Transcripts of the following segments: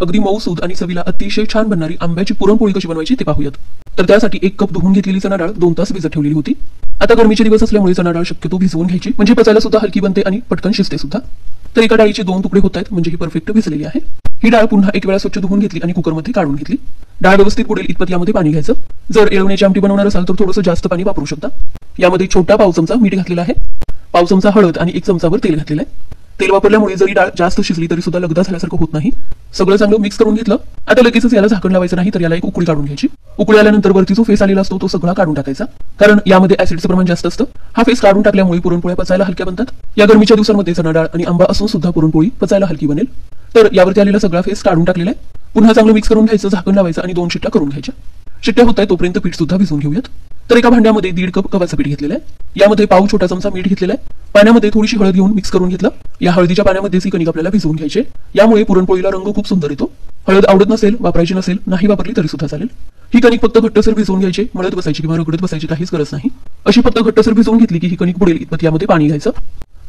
अगदी मऊसूद आणि चवीला अतिशय छान बनणारी आंब्याची पुरणपोळी कशी बनवायची ते पाहूयात। तर त्यासाठी 1 कप धुवून घेतलेली चणा डाळ 2 तास भिजत ठेवलेली होती। आता गरमीचे दिवस असल्यामुळे चणा डाळ शक्यतो भिजवून घ्यायची, म्हणजे पचायला सुद्धा हलकी बनते आणि पटकन शिजते सुद्धा। तर एका डाळीचे 2 तुकडे होत आहेत, म्हणजे ही परफेक्ट भिजलेली आहे। ही डाळ पुन्हा एक वेळा स्वच्छ धुवून घेतली आणि कुकरमध्ये काढून घेतली। डाळ व्यवस्थित बुडेल इतपत यामध्ये पाणी घ्यायचं। जर येळवण्याची आमटी बनवणार असाल तर थोडंसं जास्त पाणी वापरू शकता। यामध्ये छोटा पाव चमचा मीठ घातलेला आहे, पाव चमचा हळद आणि 1 चमचाभर तेल घातलेलं आहे। तेल वापरल्यामुळे जरी डाळ जास्त शिजली तरी सुद्धा लगदा झाल्यासारखं होत नाही। सगळं चांगलं मिक्स करून घेतलं। आता लगेचच याला झाकण लावायचं नाही, तर याला एक उकळी काढून घ्यायची। उकळी आल्यानंतर वरती जो फेस आलेला असतो तो सगळा काढून टाकायचा, कारण यामध्ये ऍसिडचं प्रमाण जास्त असतं। हा फेस काढून टाकल्यामुळे पुरणपोळ्या पचायला हलक्या बनतात। या गरमीच्या दिवसांमध्ये चणा डाळ आणि आंबा असून सुद्धा पुरणपोळी पचायला हलकी बनेल। तर यावरती आलेला सगळा फेस काढून टाकलेला आहे। पुन्हा चांगलं मिक्स करून घ्यायचं, झाकण लावायचं आणि 2 शिट्ट्या करून घ्यायच्या। शिट्ट्या होत आहे तोपर्यंत पीठ सुद्धा भिजवून घेऊयात। तर एका भांड्यामध्ये 1.5 कप गव्हाचं पीठ घेतलेलं आहे। यामध्ये पाव छोटा चमचा मीठ घेतलेलं आहे। पाण्यामध्ये थोडीशी हळद घेऊन मिक्स करून घेतलं। या हळदीच्या पाण्यामध्ये ही कणिक आपल्याला भिजवून घ्यायची। यामुळे पुरणपोळीला रंग खूप सुंदर येतो। हळद आवडत नसेल, वापरायची नसेल, नाही वापरली तरी सुद्धा चालेल। ही कणिक फक्त घट्टसर भिजवून घ्यायची, मळत बसायची किंवा रगडत बसायची काहीच गरज नाही। अशी फक्त घट्टसर भिजवून घेतली की ही कणिक बुडेल इतपत यामध्ये पाणी घ्यायचं।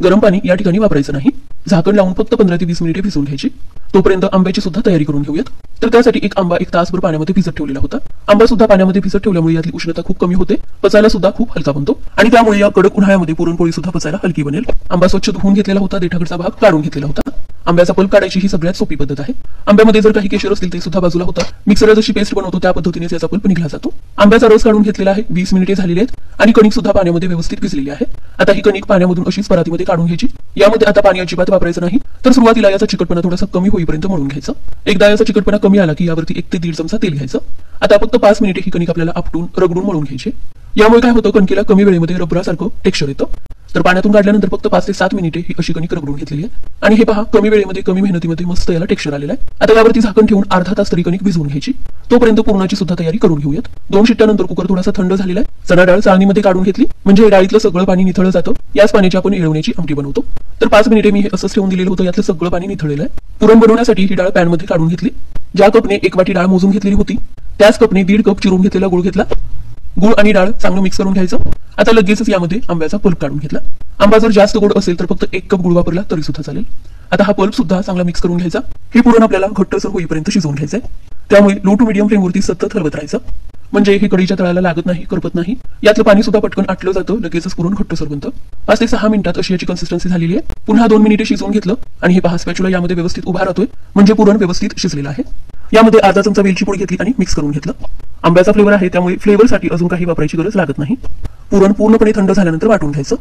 गरम पाणी या ठिकाणी वापरायचं नाही। झाकण लावून फक्त 15 ते 20 मिनिटे भिजवून घ्यायची। तोपर्यंत आंब्याची सुद्धा तयारी करून घेऊयात। तर त्यासाठी एक आंबा 1 तासभर पाण्यामध्ये भिजत ठेवलेला होता। आंबा सुद्धा पाण्यामध्ये भिजत ठेवल्यामुळे यातली उष्णता खूप कमी होते, पचायला सुद्धा खूप हलका बनतो आणि त्यामुळे या कडक उन्हाळ्यामध्ये पुरणपोळी सुद्धा पचायला हलकी बनेल। आंबा स्वच्छ धुवून घेतलेला होता, देठाकडचा भाग काढून घेतलेला होता। आंब्याचा पल्प काढायची ही सगळ्यात सोपी पद्धत आहे। आंब्यामध्ये जर काही केशर असतील ते सुद्धा बाजूला होतात। मिक्सरला जशी पेस्ट बनवतो त्या पद्धतीनेच याचा पल्प निघला जातो। आंब्याचा रस काढून घेतलेला आहे, 20 मिनिटे झालेली आहेत आणि कणिक सुद्धा पाण्यामध्ये व्यवस्थित भिजलेली आहे। आता ही कणिक पाण्यामधून अशीच परातीमध्ये काढून घ्यायची। यामध्ये आता पाणी अजिबात वापरायचं नाही, तर सुरुवातीला याचा चिकटपणा थोडासा कमी होईपर्यंत मळून घ्यायचं। एकदा याचा चिकटपणा कमी आला की यावरती 1 ते 1.5 चमचा तेल घ्यायचं। आता फक्त 5 मिनिटे ही कणिक आपल्याला आपटून रगडून मळून घ्यायची। यामुळे काय होतं, कणकेला कमी वेळेमध्ये रबरासारखं टेक्स्चर येतं। तर पाण्यातून काढल्यानंतर फक्त 5 ते 7 मिनिटे ही अशी कणिक रगडून घेतलेली आहे आणि हे पहा कमी वेळेमध्ये कमी मेहनतीमध्ये मस्त याला टेक्स्चर आलेला आहे। आता यावरती झाकण ठेवून अर्धा तास तरी कणिक भिजवून घ्यायची। तोपर्यंत पुरणाची सुद्धा तयारी करून घेऊयात। 2 शिट्ट्यानंतर कुकर थोडासा थंड झालेला आहे। चणा डाळ चाळणीमध्ये काढून घेतली, म्हणजे डाळीतलं सगळं पाणी निथळलं जातं। याच पाण्याची आपण येळवण्याची आमटी बनवतो। तर 5 मिनिटे मी हे असंच ठेवून दिलेलं होतं, यातलं सगळं पाणी निथळलेलं आहे। पुरण बनवण्यासाठी ही डाळ पॅनमध्ये काढून घेतली। ज्या कपने 1 वाटी डाळ मोजून घेतलेली होती त्याच कपने 1.5 कप चिरून घेतलेला गुळ घेतला। गुळ आणि डाळ चांगलं मिक्स करून घ्यायचं। आता लगेचच यामध्ये आंब्याचा पल्प काढून घेतला। आंबा जर जास्त गोड असेल तर फक्त 1 कप गुळ वापरला तरी सुद्धा चालेल। आता हा पल्प सुद्धा चांगला मिक्स करून घ्यायचा। हे पुरण आपल्याला घट्टसर होईपर्यंत शिजवून घ्यायचंय, त्यामुळे लो टू मीडियम फ्लेमवरती सतत हलवत राहायचं, म्हणजे हे कढईच्या तळाला लागत नाही, करपत नाही। यातलं पाणी सुद्धा पटकन आटलं जातं, लगेचच पुरण घट्टसर बनतं। 5 ते 6 मिनिटात अशी याची कन्सिस्टन्सी झालेली आहे। पुन्हा 2 मिनिटे शिजवून घेतलं आणि हे पहा स्पॅच्युला यामध्ये व्यवस्थित उभा राहतोय, म्हणजे पुरण व्यवस्थित शिजलेलं आहे। यामध्ये अर्धा चमचा वेलची पूड घेतली आणि मिक्स करून घेतलं। आंब्याचा फ्लेवर आहे त्यामुळे फ्लेवरसाठी अजून काही वापरायची गरज लागत नाही। पुरण पूर्णपणे थंड झाल्यानंतर वाटून घ्यायचं।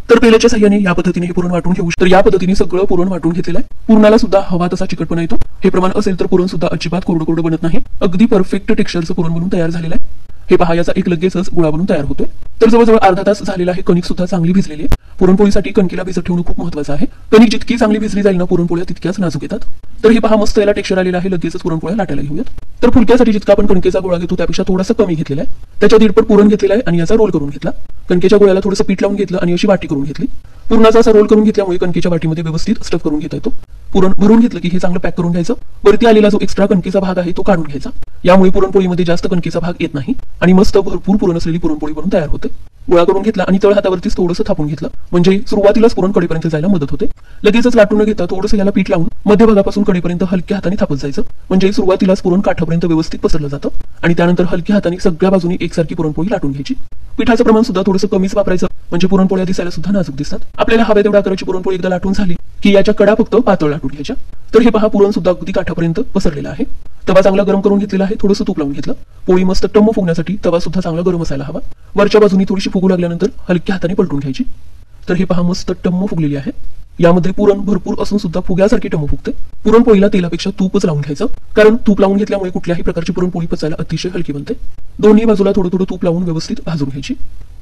तर पेल्याच्या साह्याने या पद्धतीने हे पुरण वाटून घेऊ। तर या पद्धतीने सगळं पुरण वाटून घेतलेलं आहे। पुरणाला सुद्धा हवा तसा चिकटपणा येतो। हे प्रमाण असेल तर पुरण सुद्धा अजिबात कोरडं कोरडं बनत नाही। अगदी परफेक्ट टेक्स्चरचं पुरण बनून तयार झालेलं आहे। हे पहा याचा एक लगेचच गुळा बनून तयार होतोय। तर जवळजवळ अर्धा तास झालेला आहे। कणिक सुद्धा चांगली भिजलेली आहे। पुरणपोळीसाठी कणकेला भिजत ठेवणं खूप महत्त्वाचं आहे। कणिक जितकी चांगली भिजली जाईल ना पुरणपोळ्या तितक्याच नाजूक येतात। तर हे पहा मस्त याला टेक्स्चर आलेलं आहे। लगेचच पुरणपोळ्या लाटायला घेऊयात। तर फुलक्यासाठी जितका आपण कणकेचा गोळा घेतो त्यापेक्षा थोडासा कमी घेतलेला आहे। त्याच्या 1.5 पट पुरण घेतलेला आहे आणि याचा रोल करून घेतला। कणकेच्या गोळ्याला थोडंसं पीठ लावून घेतलं आणि अशी वाटी करून घेतली। पुरणाचा असा रोल करून घेतल्यामुळे कणकेच्या वाटीमध्ये व्यवस्थित स्टफ करून घेता येतो। पुरण भरून घेतलं की हे चांगलं पॅक करून घ्यायचं। वरती आलेला जो एक्स्ट्रा कणकेचा भाग आहे तो काढून घ्यायचा। यामुळे पुरणपोळीमध्ये जास्त कणकेचा भाग येत नाही आणि मस्त भरपूर पुरण असलेली पुरणपोळी बनून तयार होते। गोळा करून घेतला आणि तळ हातावरतीच थोडंसं थापून घेतलं, म्हणजे सुरुवातीलाच पुरण कडेपर्यंत जायला मदत होते। लगेचच लाटून न घेता थोडंसं याला पीठ लावून मध्य भागापासून कडेपर्यंत हलक्या हाताने थापत जायचं, म्हणजे सुरुवातीलाच पुरण काठापर्यंत व्यवस्थित पसरलं जातं आणि त्यानंतर हलक्या हाताने सगळ्या बाजूनी एकसारखी पुरणपोळी लाटून घ्यायची। पिठाचं प्रमाण सुद्धा थोडंसं कमीच वापरायचं, म्हणजे पुरणपोळ्या दिसायला सुद्धा नाजूक दिसतात। आपल्याला हव्या तेवढ्या आकाराची पुरणपोळी एकदा लाटून झाली की याच्या कडा फक्त पातळ लाटून घ्यायच्या। तर हे पहा पुरण सुद्धा अगदी काठापर्यंत पसरलेलं आहे। तवा चांगला गरम करून घेतलेला आहे। थोडंसं तूप लावून घेतलं। पोळी मस्त टम्म फुगण्यासाठी तवा सुद्धा चांगला गरम असायला हवा। वरच्या बाजूनी थोडीशी फुगू लागल्यानंतर हलक्या हाताने पलटून घ्यायची। तर हे पहा मस्त टम्म फुगलेली आहे। यामध्ये पुरण भरपूर असून सुद्धा फुग्यासारखी टम्म फुगते। पुरणपोळीला तेलापेक्षा तूपच लावून घ्यायचं, कारण तूप लावून घेतल्यामुळे कुठल्याही प्रकारची पुरणपोळी पचायला अतिशय हलकी बनते। दोन्ही बाजूला थोडं थोडं तूप लावून व्यवस्थित भाजून घ्यायची।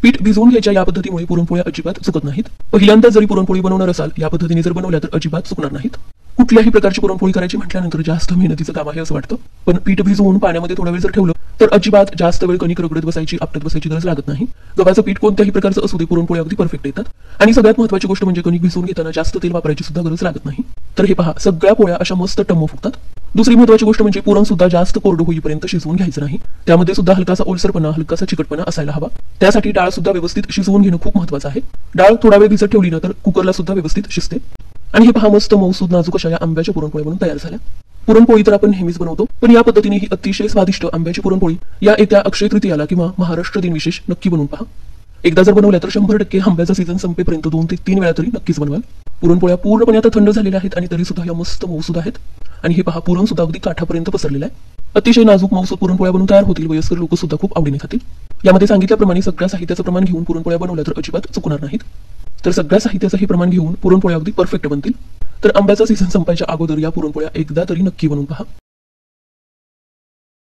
पीठ भिजवून घ्यायच्या या पद्धतीमुळे पुरणपोळ्या अजिबात चुकत नाहीत। पहिल्यांदा जरी पुरणपोळी बनवणार असाल या पद्धतीने जर बनवल्या तर अजिबात चुकणार नाहीत। कुठल्याही प्रकारची पुरणपोळी करायची म्हटल्यानंतर जास्त मेहनतीचं काम आहे असं वाटतं, पण पीठ भिजवून पाण्यामध्ये थोडा वेळ जर ठेवलं तर अजिबात जास्त वेळ कणिक रगडत बसायची, आपटत बसायची गरज लागत नाही। गव्हाचं पीठ कोणत्याही प्रकारचं असू दे पुरणपोळी अगदी परफेक्ट येतात। आणि सगळ्यात महत्त्वाची गोष्ट म्हणजे कणिक भिजवून घेताना जास्त तेल वापरायची सुद्धा गरज लागत नाही। तर हे पहा सगळ्या पोळ्या अशा मस्त टम्म फुगतात। दुसरी महत्त्वाची गोष्ट म्हणजे पुरण सुद्धा जास्त कोरडं होईपर्यंत शिजवून घ्यायचं नाही। त्यामध्ये सुद्धा हलकासा ओलसरपणा, हलकासा चिकटपणा असायला हवा। त्यासाठी डाळ सुद्धा व्यवस्थित शिजवून घेणं खूप महत्त्वाचं आहे। डाळ थोडा वेळ भिजत ठेवली ना तर कुकरला सुद्धा व्यवस्थित शिजते। आणि हे पहा मस्त मऊसूद नाजूक अशा या आंब्याच्या पुरणपोळ्या बनून तयार झाल्या। पुरणपोळी तर आपण नेहमीच बनवतो, पण या पद्धतीने ही अतिशय स्वादिष्ट आंब्याची पुरणपोळी या येत्या अक्षय तृतीयाला किंवा महाराष्ट्र दिन विशेष नक्की बनवून पहा. एकदा जर बनवल्या तर 100% आंब्याचा सीझन संपेपर्यंत 2 ते 3 वेळा तरी नक्कीच बनवाल. पुरणपोळ्या पूर्णपणे आता थंड झालेल्या आहेत आणि तरी सुद्धा या मस्त मऊसूद आहेत. आणि हे पहा, पुरण सुद्धा अगदी काठापर्यंत पसरलेलं आहे. अतिशय नाजूक मऊसूद पुरणपोळ्या बनून तयार होतील. वयस्कर लोक सुद्धा खूप आवडीने खातील. यामध्ये सांगितल्याप्रमाणे सगळ्या साहित्याचं प्रमाण घेऊन पुरणपोळ्या बनवल्या तर अजिबात चुकणार नाहीत. तर सगळ्या साहित्याचं हे प्रमाण घेऊन पुरणपोळ्या अगदी परफेक्ट बनतील. तर आंब्याचा सीझन संपायच्या अगोदर या पुरणपोळ्या एकदा तरी नक्की बनवून पहा.